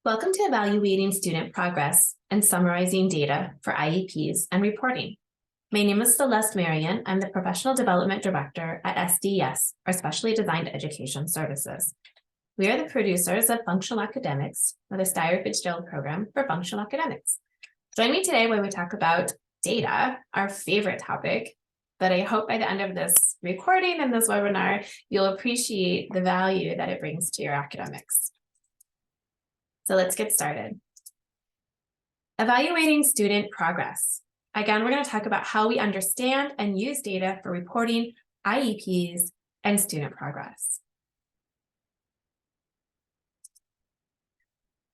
Welcome to Evaluating Student Progress and Summarizing Data for IEPs and Reporting. My name is Celeste Marion. I'm the Professional Development Director at SDS, or Specially Designed Education Services. We are the producers of Functional Academics, or the Steyer Fitzgerald Program for Functional Academics. Join me today when we talk about data, our favorite topic, but I hope by the end of this recording and this webinar, you'll appreciate the value that it brings to your academics. So let's get started. Evaluating student progress. Again, we're going to talk about how we understand and use data for reporting IEPs and student progress.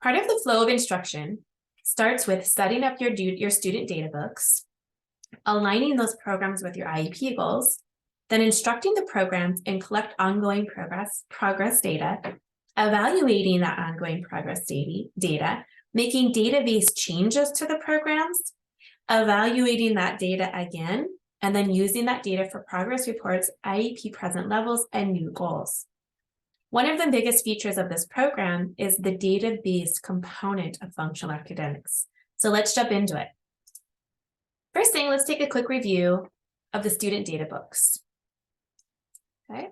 Part of the flow of instruction starts with setting up your student data books, aligning those programs with your IEP goals, then instructing the programs and collect ongoing progress data, evaluating that ongoing progress data, making database changes to the programs, evaluating that data again, and then using that data for progress reports, IEP present levels, and new goals. One of the biggest features of this program is the data-based component of functional academics. So let's jump into it. First thing, let's take a quick review of the student data books. Okay.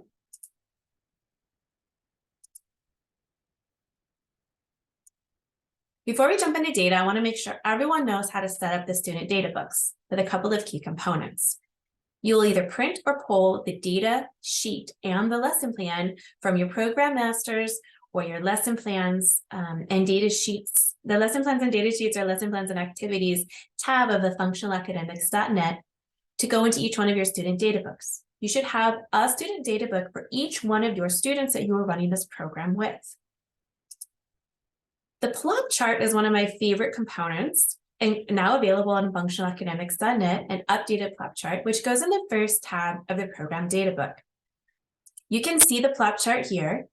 Before we jump into data, I want to make sure everyone knows how to set up the student data books with a couple of key components. You'll either print or pull the data sheet and the lesson plan from your program masters or your lesson plans and data sheets. The lesson plans and data sheets are lesson plans and activities tab of the functionalacademics.net to go into each one of your student data books. You should have a student data book for each one of your students that you are running this program with. The PLOP chart is one of my favorite components and now available on functionalacademics.net, an updated PLOP chart, which goes in the first tab of the program data book. You can see the PLOP chart here.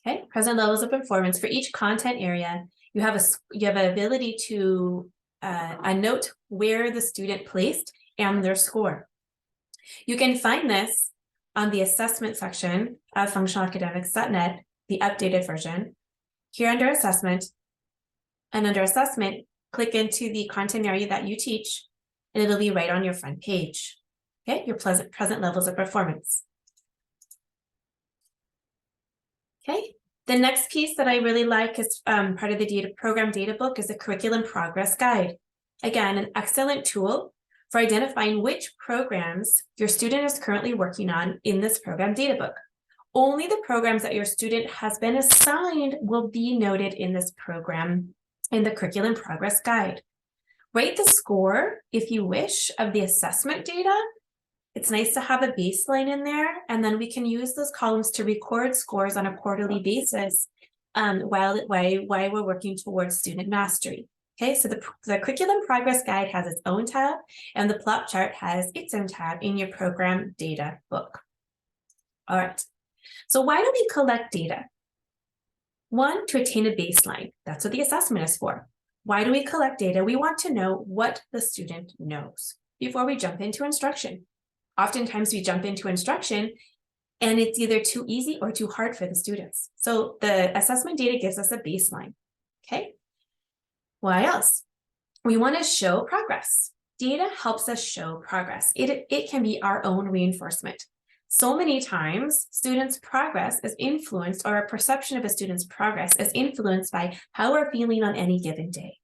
Okay, present levels of performance for each content area. You have an ability to note where the student placed and their score. You can find this on the assessment section of functionalacademics.net, the updated version. Here under assessment, and under assessment, click into the content area that you teach, and it'll be right on your front page. Okay, your present levels of performance. Okay, the next piece that I really like is part of the program data book is the curriculum progress guide. Again, an excellent tool for identifying which programs your student is currently working on in this program data book. Only the programs that your student has been assigned will be noted in this program in the curriculum progress guide. Write the score, if you wish, of the assessment data. It's nice to have a baseline in there, and then we can use those columns to record scores on a quarterly basis while we're working towards student mastery. Okay, so the curriculum progress guide has its own tab, and the PLOP chart has its own tab in your program data book. All right, so why do we collect data? One, to attain a baseline. That's what the assessment is for. Why do we collect data? We want to know what the student knows before we jump into instruction. Oftentimes we jump into instruction and it's either too easy or too hard for the students. So the assessment data gives us a baseline, okay? Why else? We want to show progress. Data helps us show progress. It can be our own reinforcement. So many times, students' progress is influenced, or a perception of a student's progress is influenced by how we're feeling on any given day.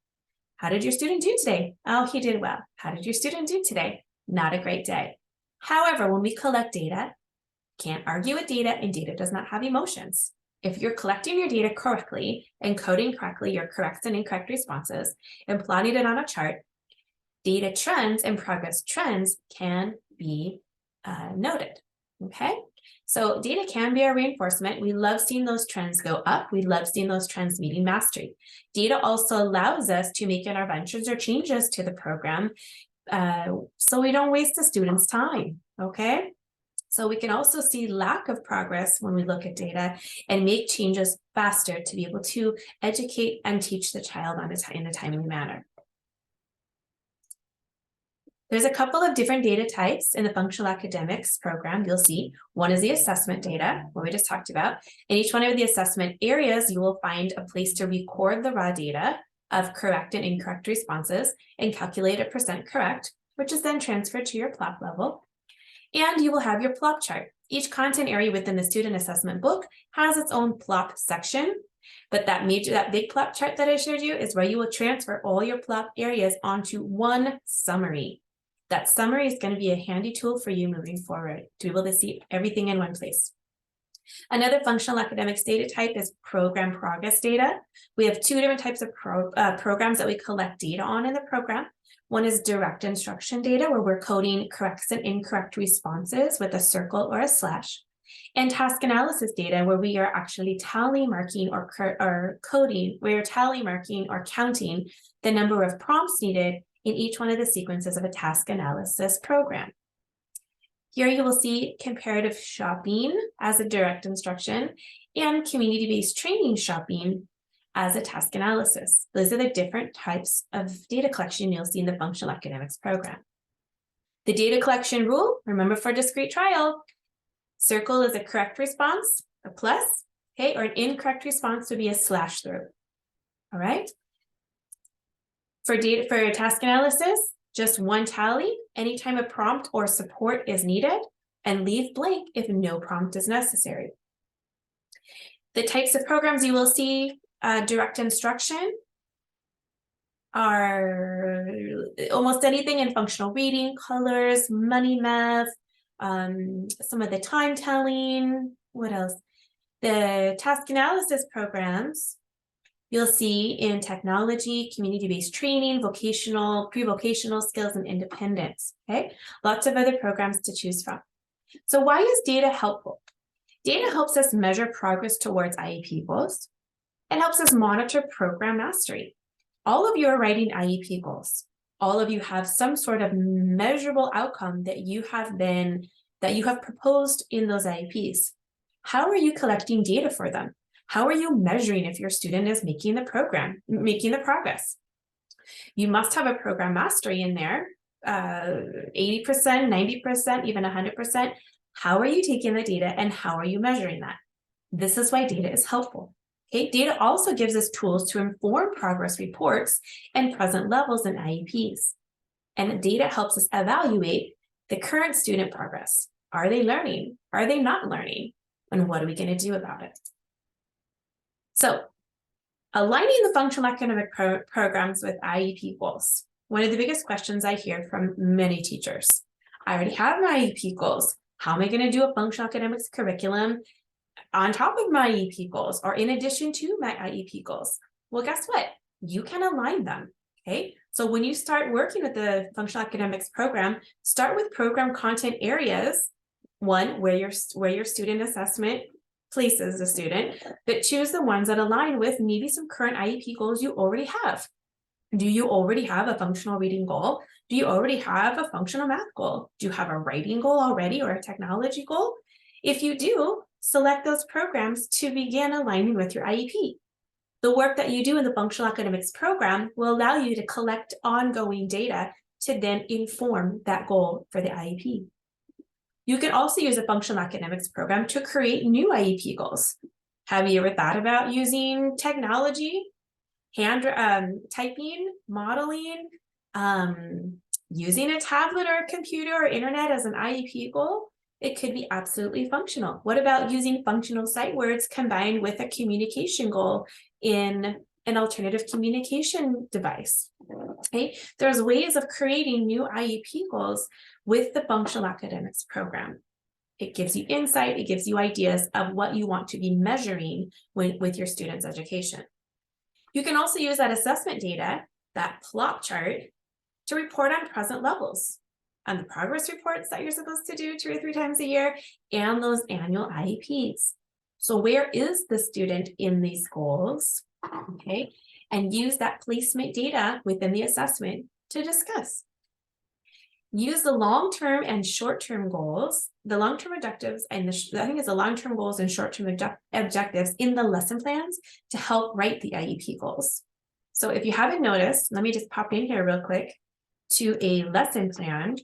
How did your student do today? Oh, he did well. How did your student do today? Not a great day. However, when we collect data, can't argue with data, and data does not have emotions. If you're collecting your data correctly and coding correctly your correct and incorrect responses and plotting it on a chart, data trends and progress trends can be noted, okay? So data can be a reinforcement. We love seeing those trends go up. We love seeing those trends meeting mastery. Data also allows us to make interventions or changes to the program so we don't waste the students' time, okay? So we can also see lack of progress when we look at data and make changes faster to be able to educate and teach the child in a timely manner. There's a couple of different data types in the functional academics program. You'll see one is the assessment data, what we just talked about. In each one of the assessment areas, you will find a place to record the raw data of correct and incorrect responses and calculate a percent correct, which is then transferred to your PLOP level. And you will have your PLOP chart. Each content area within the student assessment book has its own PLOP section, but that big PLOP chart that I showed you is where you will transfer all your PLOP areas onto one summary. That summary is going to be a handy tool for you moving forward to be able to see everything in one place. Another functional academics data type is program progress data. We have two different types of programs that we collect data on in the program. One is direct instruction data, where we're coding correct and incorrect responses with a circle or a slash. And task analysis data, where we are actually tally marking or coding, we're tally marking or counting the number of prompts needed in each one of the sequences of a task analysis program. Here you will see comparative shopping as a direct instruction and community-based training shopping as a task analysis. Those are the different types of data collection you'll see in the functional academics program. The data collection rule, remember for discrete trial, circle is a correct response, a plus, okay, or an incorrect response would be a slash through. All right. For task analysis, just one tally anytime a prompt or support is needed, and leave blank if no prompt is necessary. The types of programs you will see direct instruction are almost anything in functional reading, colors, money math, some of the time telling, what else? The task analysis programs you'll see in technology, community-based training, vocational, pre-vocational skills, and independence, okay? Lots of other programs to choose from. So why is data helpful? Data helps us measure progress towards IEP goals. It helps us monitor program mastery. All of you are writing IEP goals. All of you have some sort of measurable outcome that you have proposed in those IEPs. How are you collecting data for them? How are you measuring if your student is making the progress? You must have a program mastery in there, 80%, 90%, even 100%. How are you taking the data and how are you measuring that? This is why data is helpful. Okay, data also gives us tools to inform progress reports and present levels in IEPs. And data helps us evaluate the current student progress. Are they learning? Are they not learning? And what are we going to do about it? So, aligning the functional academic programs with IEP goals. One of the biggest questions I hear from many teachers. I already have my IEP goals. How am I going to do a functional academics curriculum on top of my IEP goals or in addition to my IEP goals? Well, guess what? You can align them, okay? So when you start working with the functional academics program, start with program content areas, one, where your student assessment places the student, but choose the ones that align with maybe some current IEP goals you already have. Do you already have a functional reading goal? Do you already have a functional math goal? Do you have a writing goal already or a technology goal? If you do, select those programs to begin aligning with your IEP. The work that you do in the functional academics program will allow you to collect ongoing data to then inform that goal for the IEP. You can also use a functional academics program to create new IEP goals. Have you ever thought about using technology, typing, modeling, using a tablet or a computer or internet as an IEP goal? It could be absolutely functional. What about using functional sight words combined with a communication goal in an alternative communication device? Okay, there's ways of creating new IEP goals with the functional academics program. It gives you insight, it gives you ideas of what you want to be measuring with your students' education. You can also use that assessment data, that PLOP chart, to report on present levels, on the progress reports that you're supposed to do 2 or 3 times a year, and those annual IEPs. So where is the student in these goals? Okay, and use that placement data within the assessment to discuss. Use the long-term and short-term goals, the long-term objectives, and the long-term goals and short-term objectives in the lesson plans to help write the IEP goals. So if you haven't noticed, let me just pop in here real quick. to a lesson plan,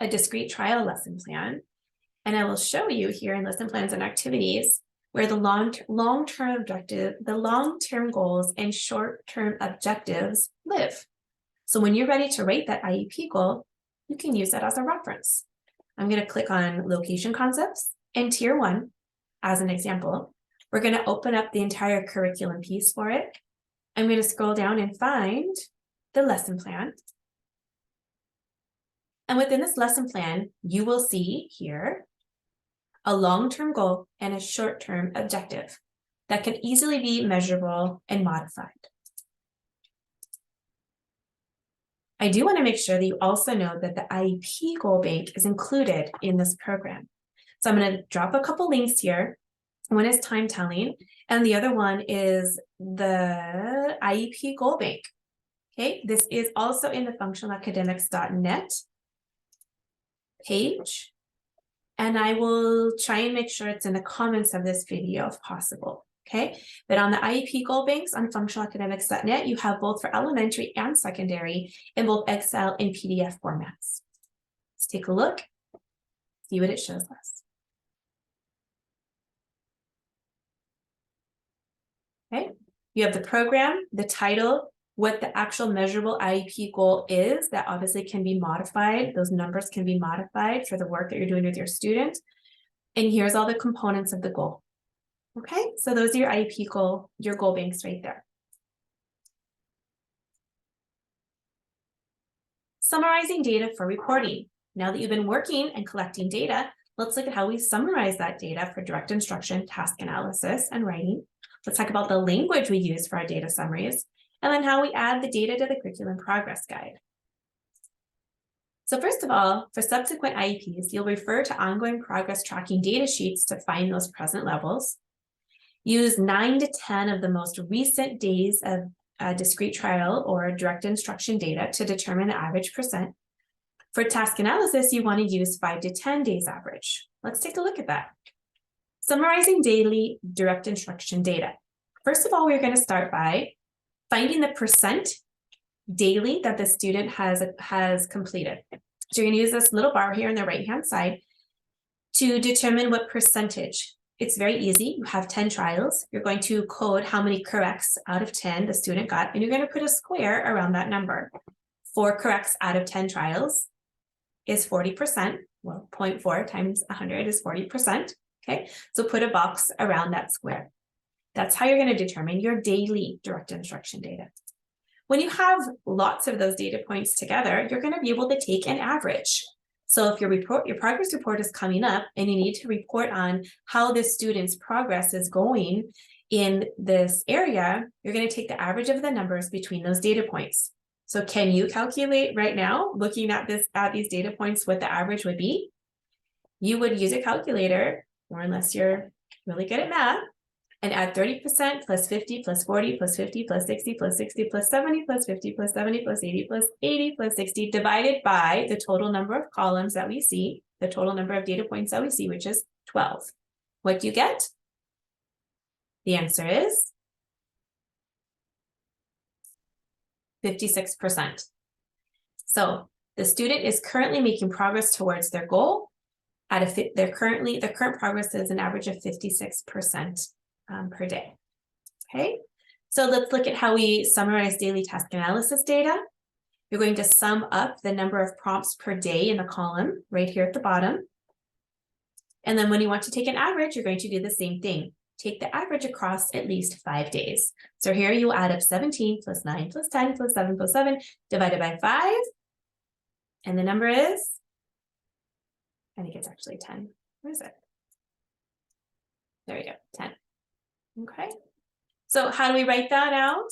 a discrete trial lesson plan. And I will show you here in lesson plans and activities where the long-term objective, the long-term goals and short-term objectives live. So when you're ready to write that IEP goal, you can use that as a reference. I'm going to click on location concepts and tier 1 as an example. We're going to open up the entire curriculum piece for it. I'm going to scroll down and find the lesson plan. And within this lesson plan, you will see here a long-term goal and a short-term objective that can easily be measurable and modified. I do want to make sure that you also know that the IEP goal bank is included in this program. So I'm going to drop a couple links here. One is time telling, and the other one is the IEP goal bank. Okay, this is also in the functionalacademics.net page, and I will try and make sure it's in the comments of this video if possible. Okay, but on the IEP goal banks on functionalacademics.net, you have both for elementary and secondary in both Excel and PDF formats. Let's take a look, see what it shows us. Okay, you have the program, the title, what the actual measurable IEP goal is. That obviously can be modified. Those numbers can be modified for the work that you're doing with your student. And here's all the components of the goal. Okay, so those are your IEP goal, your goal banks right there. Summarizing data for reporting. Now that you've been working and collecting data, let's look at how we summarize that data for direct instruction, task analysis, and writing. Let's talk about the language we use for our data summaries, and then how we add the data to the curriculum progress guide. So first of all, for subsequent IEPs, you'll refer to ongoing progress tracking data sheets to find those present levels. Use 9 to 10 of the most recent days of discrete trial or direct instruction data to determine the average percent. For task analysis, you want to use 5 to 10 days average. Let's take a look at that. Summarizing daily direct instruction data. First of all, we're going to start by finding the percent daily that the student has completed. So you're going to use this little bar here on the right-hand side to determine what percentage. It's very easy. You have 10 trials. You're going to code how many corrects out of 10 the student got, and you're going to put a square around that number. 4 corrects out of 10 trials is 40%. Well, 0.4 times 100 is 40%. Okay, so put a box around that square. That's how you're going to determine your daily direct instruction data. When you have lots of those data points together, you're going to be able to take an average. So if your progress report is coming up and you need to report on how the student's progress is going in this area, you're going to take the average of the numbers between those data points. So can you calculate right now, looking at these data points, what the average would be? You would use a calculator, or unless you're really good at math, and add 30% plus 50 plus 40 plus 50 plus 60 plus 60 plus 70 plus 50 plus 70 plus 80 plus 80 plus 60 divided by the total number of columns that we see, the total number of data points that we see, which is 12. What do you get? The answer is 56%. So the student is currently making progress towards their goal. Their current progress is an average of 56% per day. Okay, so let's look at how we summarize daily task analysis data. You're going to sum up the number of prompts per day in the column right here at the bottom. And then when you want to take an average, you're going to do the same thing. Take the average across at least 5 days. So here you will add up 17 plus 9 plus 10 plus 7 plus 7 divided by 5. And the number is, I think it's actually 10. Where is it? There we go, 10. Okay, so how do we write that out?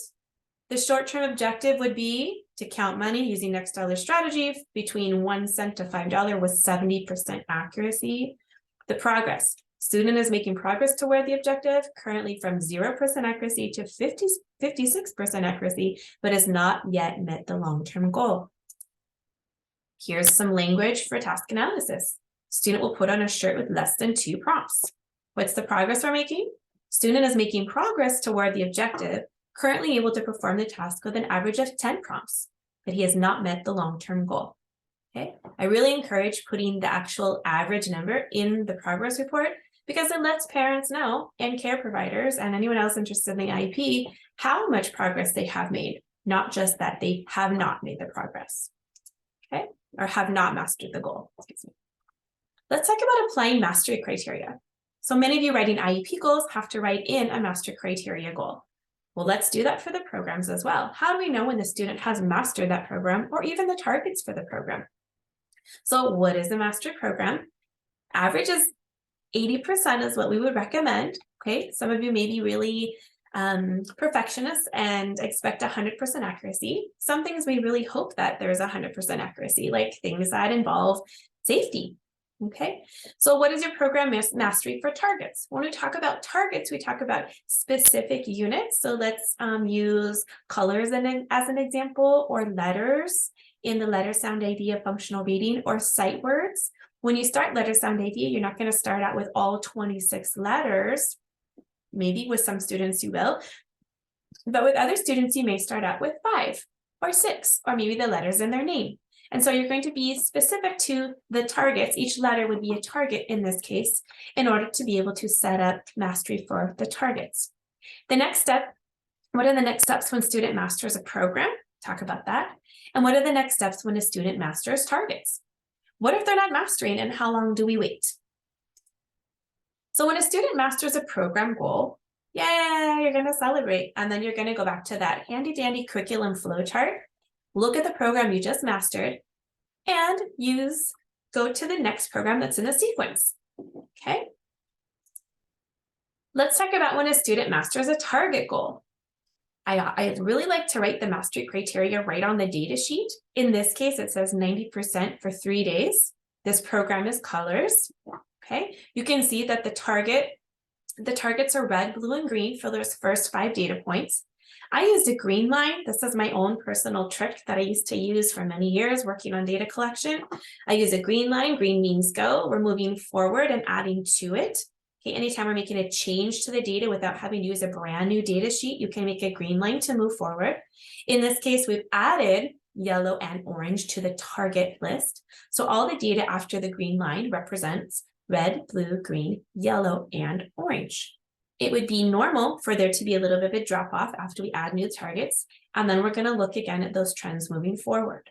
The short-term objective would be to count money using next dollar strategy between 1 cent to $5 with 70% accuracy. The progress. Student is making progress toward the objective, currently from 0% accuracy to 56% accuracy, but has not yet met the long-term goal. Here's some language for task analysis. Student will put on a shirt with less than 2 prompts. What's the progress we're making? Student is making progress toward the objective, currently able to perform the task with an average of 10 prompts. that he has not met the long-term goal. Okay, I really encourage putting the actual average number in the progress report because it lets parents know and care providers and anyone else interested in the IEP how much progress they have made, not just that they have not made the progress, okay, or have not mastered the goal. Excuse me. Let's talk about applying mastery criteria. So many of you writing IEP goals have to write in a mastery criteria goal. Well, let's do that for the programs as well. How do we know when the student has mastered that program or even the targets for the program? So what is a mastery program? Average is 80% is what we would recommend. Okay, some of you may be really perfectionists and expect 100% accuracy. Some things we really hope that there's 100% accuracy, like things that involve safety. Okay, so what is your program mastery for targets? When we talk about targets, we talk about specific units. So let's use colors as an example, or letters in the letter sound idea functional reading, or sight words. When you start letter sound idea, you're not going to start out with all 26 letters. Maybe with some students you will, but with other students you may start out with 5 or 6, or maybe the letters in their name. And so you're going to be specific to the targets. Each letter would be a target in this case, in order to be able to set up mastery for the targets. The next step, what are the next steps when student masters a program? Talk about that. And what are the next steps when a student masters targets? What if they're not mastering, and how long do we wait? So when a student masters a program goal, yeah, you're going to celebrate. And then you're going to go back to that handy dandy curriculum flow chart. Look at the program you just mastered and go to the next program that's in the sequence. Okay. Let's talk about when a student masters a target goal. I really like to write the mastery criteria right on the data sheet. In this case, it says 90% for 3 days. This program is colors. Okay. You can see that the targets are red, blue, and green for those first 5 data points. I used a green line. This is my own personal trick that I used to use for many years working on data collection. I use a green line. Green means go. We're moving forward and adding to it. Okay, anytime we're making a change to the data without having to use a brand new data sheet, you can make a green line to move forward. In this case, we've added yellow and orange to the target list. So all the data after the green line represents red, blue, green, yellow, and orange. It would be normal for there to be a little bit of a drop off after we add new targets, and then we're going to look again at those trends moving forward.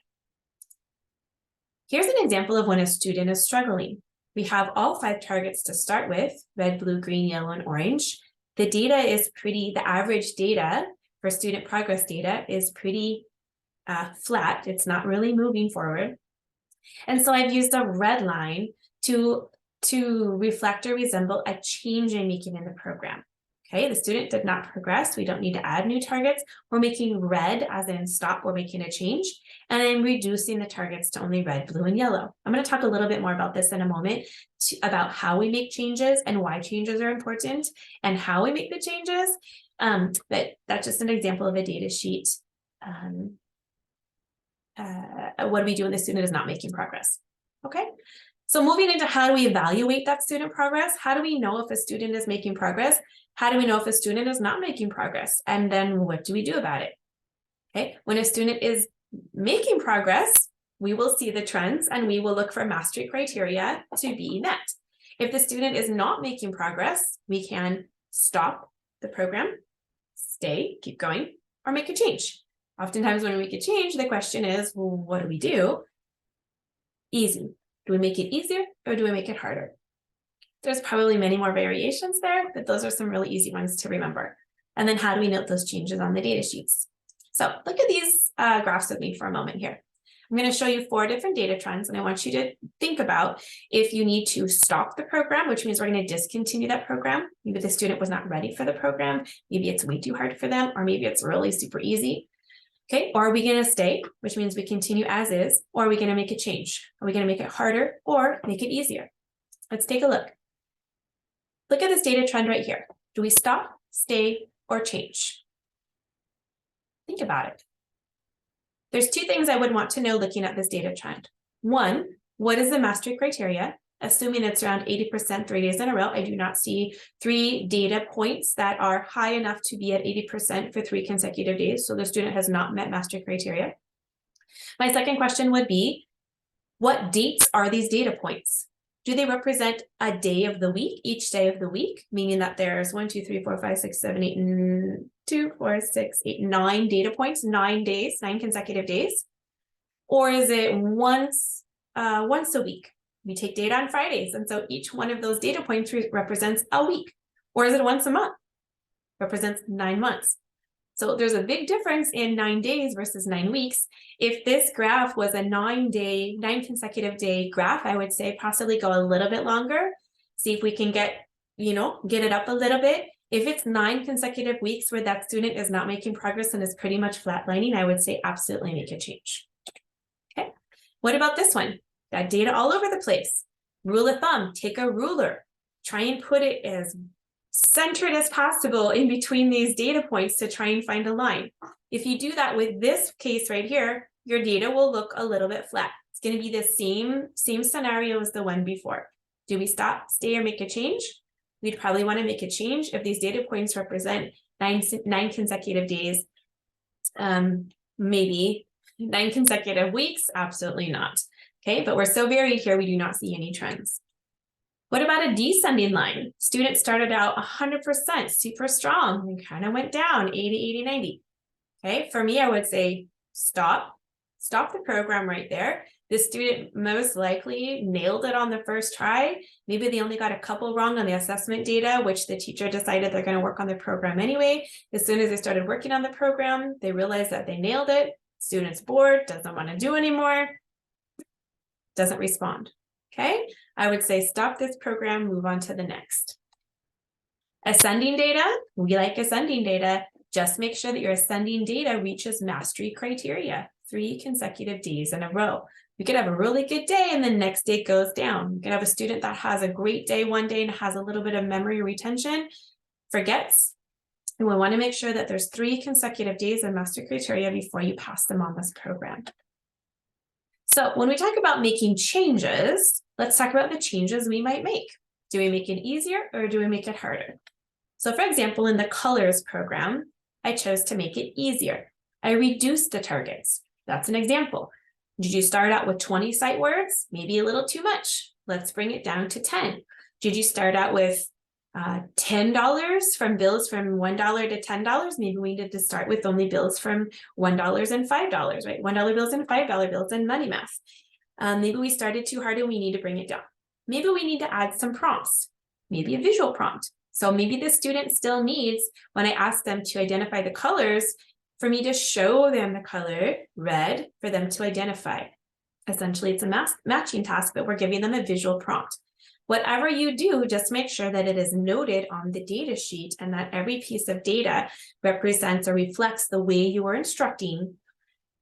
Here's an example of when a student is struggling. We have all 5 targets to start with, red, blue, green, yellow, and orange. The data is the average data for student progress data is pretty flat. It's not really moving forward. And so I've used a red line to reflect or resemble a change I'm making in the program. Okay, the student did not progress. We don't need to add new targets. We're making red as in stop, we're making a change. And I'm reducing the targets to only red, blue, and yellow. I'm going to talk a little bit more about this in a moment about how we make changes and why changes are important and how we make the changes. But that's just an example of a data sheet. What do we do when the student is not making progress? Okay. So moving into how do we evaluate that student progress? How do we know if a student is making progress? How do we know if a student is not making progress? And then what do we do about it? Okay, when a student is making progress, we will see the trends and we will look for mastery criteria to be met. If the student is not making progress, we can stop the program, stay, keep going, or make a change. Oftentimes when we make a change, the question is, well, what do we do? Easy. Do we make it easier or do we make it harder? There's probably many more variations there, but those are some really easy ones to remember. And then how do we note those changes on the data sheets? So look at these graphs with me for a moment here. I'm going to show you 4 different data trends, and I want you to think about if you need to stop the program, which means we're going to discontinue that program. Maybe the student was not ready for the program. Maybe it's way too hard for them, or maybe it's really super easy. Okay, or are we going to stay, which means we continue as is, or are we going to make a change? Are we going to make it harder or make it easier? Let's take a look. Look at this data trend right here. Do we stop, stay, or change? Think about it. There's 2 things I would want to know looking at this data trend. 1, what is the mastery criteria? Assuming it's around 80% 3 days in a row, I do not see 3 data points that are high enough to be at 80% for 3 consecutive days. So the student has not met mastery criteria. My second question would be, what dates are these data points? Do they represent a day of the week, each day of the week, meaning that there's 1, 2, 3, 4, 5, 6, 7, 8, and 2, 4, 6, 8, 9 data points, 9 days, 9 consecutive days? Or is it once a week? We take data on Fridays, and so each one of those data points represents a week. Or is it once a month? Represents 9 months. So there's a big difference in 9 days versus 9 weeks. If this graph was a 9 consecutive day graph, I would say possibly go a little bit longer. See if we can get it up a little bit. If it's 9 consecutive weeks where that student is not making progress and is pretty much flatlining, I would say absolutely make a change. Okay. What about this one? Got data all over the place. Rule of thumb, take a ruler, try and put it as centered as possible in between these data points to try and find a line. If you do that with this case right here, your data will look a little bit flat. It's going to be the same scenario as the one before. Do we stop, stay, or make a change? We'd probably want to make a change if these data points represent nine consecutive days. Maybe 9 consecutive weeks, absolutely not. Okay, but we're so varied here, we do not see any trends. What about a descending line? Students started out 100%, super strong, and kind of went down 80, 80, 90. Okay, for me, I would say stop the program right there. The student most likely nailed it on the first try. Maybe they only got a couple wrong on the assessment data, which the teacher decided they're going to work on the program anyway. As soon as they started working on the program, they realized that they nailed it. Student's bored, doesn't want to do anymore, doesn't respond. Okay, I would say stop this program, move on to the next. Ascending data, we like ascending data. Just make sure that your ascending data reaches mastery criteria, 3 consecutive days in a row. You could have a really good day and the next day goes down. You could have a student that has a great day one day and has a little bit of memory retention, forgets. And we want to make sure that there's 3 consecutive days of mastery criteria before you pass them on this program. So when we talk about making changes, let's talk about the changes we might make. Do we make it easier or do we make it harder? So for example, in the colors program, I chose to make it easier. I reduced the targets. That's an example. Did you start out with 20 sight words? Maybe a little too much. Let's bring it down to 10. Did you start out with $10 from bills from $1 to $10? Maybe we need to start with only bills from $1 and $5, right? $1 bills and $5 bills and money math. Maybe we started too hard and we need to bring it down. Maybe we need to add some prompts, maybe a visual prompt. So maybe the student still needs, when I ask them to identify the colors, for me to show them the color red for them to identify. Essentially, it's a matching task, but we're giving them a visual prompt. Whatever you do, just make sure that it is noted on the data sheet and that every piece of data represents or reflects the way you are instructing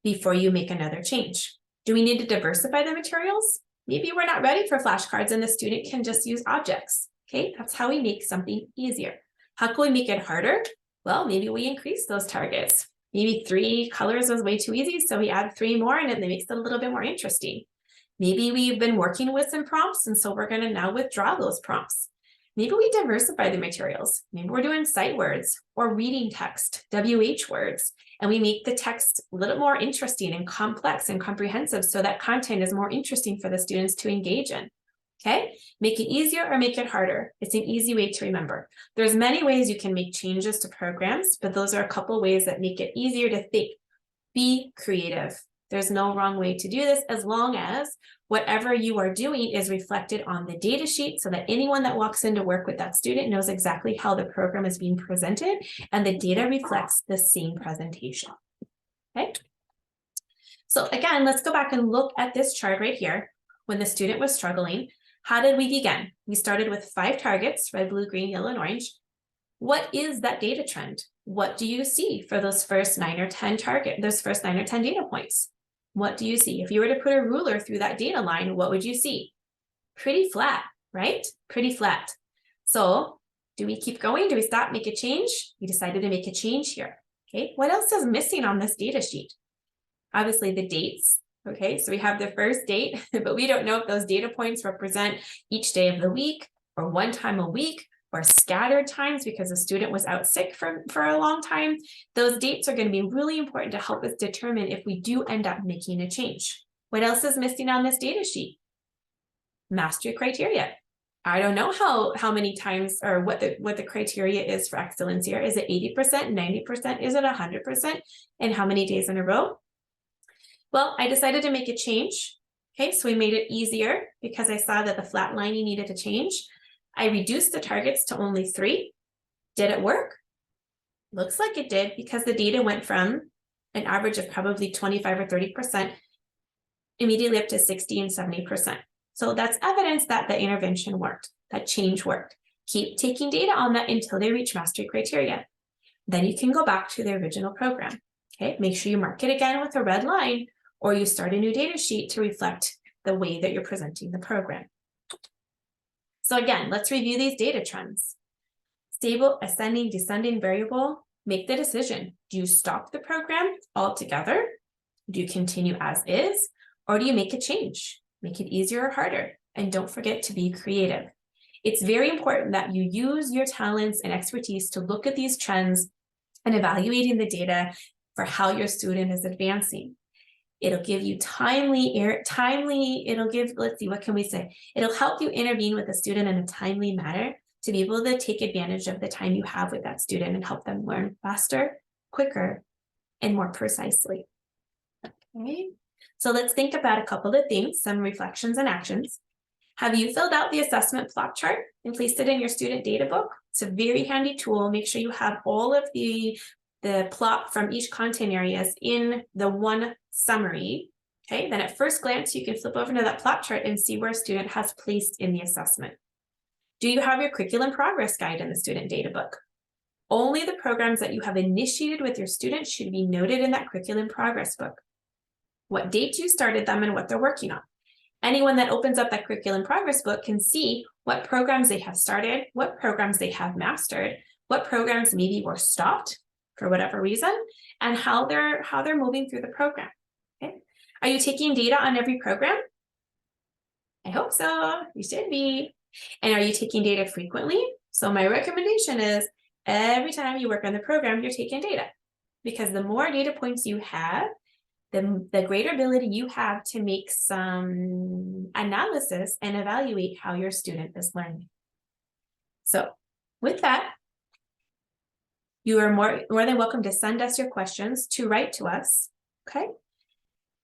before you make another change. Do we need to diversify the materials? Maybe we're not ready for flashcards and the student can just use objects. Okay, that's how we make something easier. How can we make it harder? Well, maybe we increase those targets. Maybe 3 colors was way too easy, so we add 3 more and it makes it a little bit more interesting. Maybe we've been working with some prompts, and so we're going to now withdraw those prompts. Maybe we diversify the materials. Maybe we're doing sight words or reading text, WH words, and we make the text a little more interesting and complex and comprehensive so that content is more interesting for the students to engage in. Okay, make it easier or make it harder. It's an easy way to remember. There's many ways you can make changes to programs, but those are a couple ways that make it easier to think. Be creative. There's no wrong way to do this as long as whatever you are doing is reflected on the data sheet so that anyone that walks into work with that student knows exactly how the program is being presented and the data reflects the same presentation. Okay. So again, let's go back and look at this chart right here. When the student was struggling, how did we begin? We started with 5 targets, red, blue, green, yellow, and orange. What is that data trend? What do you see for those first 9 or 10 data points? What do you see? If you were to put a ruler through that data line, what would you see? Pretty flat, right? Pretty flat. So do we keep going? Do we stop, make a change? We decided to make a change here. Okay, what else is missing on this data sheet? Obviously the dates. Okay, so we have the first date, but we don't know if those data points represent each day of the week or one time a week or scattered times because a student was out sick for a long time, those dates are going to be really important to help us determine if we do end up making a change. What else is missing on this data sheet? Mastery criteria. I don't know how many times or what the criteria is for excellence here. Is it 80%, 90%? Is it 100%? And how many days in a row? Well, I decided to make a change. Okay, so we made it easier because I saw that the flatlining needed to change. I reduced the targets to only 3. Did it work? Looks like it did because the data went from an average of probably 25 or 30% immediately up to 60 and 70%. So that's evidence that the intervention worked, that change worked. Keep taking data on that until they reach mastery criteria. Then you can go back to the original program. Okay, make sure you mark it again with a red line, or you start a new data sheet to reflect the way that you're presenting the program. So again, let's review these data trends. Stable, ascending, descending variable, make the decision. Do you stop the program altogether? Do you continue as is? Or do you make a change? Make it easier or harder? And don't forget to be creative. It's very important that you use your talents and expertise to look at these trends and evaluating the data for how your student is advancing. It'll give you let's see, what can we say? It'll help you intervene with the student in a timely manner to be able to take advantage of the time you have with that student and help them learn faster, quicker, and more precisely. Okay, so let's think about a couple of things, some reflections and actions. Have you filled out the assessment plot chart and placed it in your student data book? It's a very handy tool. Make sure you have all of the plot from each content areas in the one summary. Okay, then at first glance, you can flip over to that plot chart and see where a student has placed in the assessment. Do you have your curriculum progress guide in the student data book? Only the programs that you have initiated with your students should be noted in that curriculum progress book. What date you started them and what they're working on. Anyone that opens up that curriculum progress book can see what programs they have started, what programs they have mastered, what programs maybe were stopped for whatever reason, and how they're moving through the program. Okay, are you taking data on every program? I hope so. You should be. And are you taking data frequently? So my recommendation is every time you work on the program, you're taking data, because the more data points you have, the greater ability you have to make some analysis and evaluate how your student is learning. So with that, you are more than welcome to send us your questions, to write to us, okay?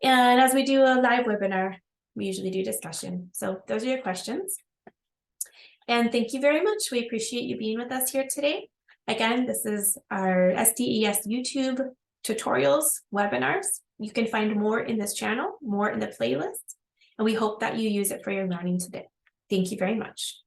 And as we do a live webinar, we usually do discussion. So those are your questions. And thank you very much. We appreciate you being with us here today. Again, this is our SDES YouTube tutorials webinars. You can find more in this channel, more in the playlist, and we hope that you use it for your learning today. Thank you very much.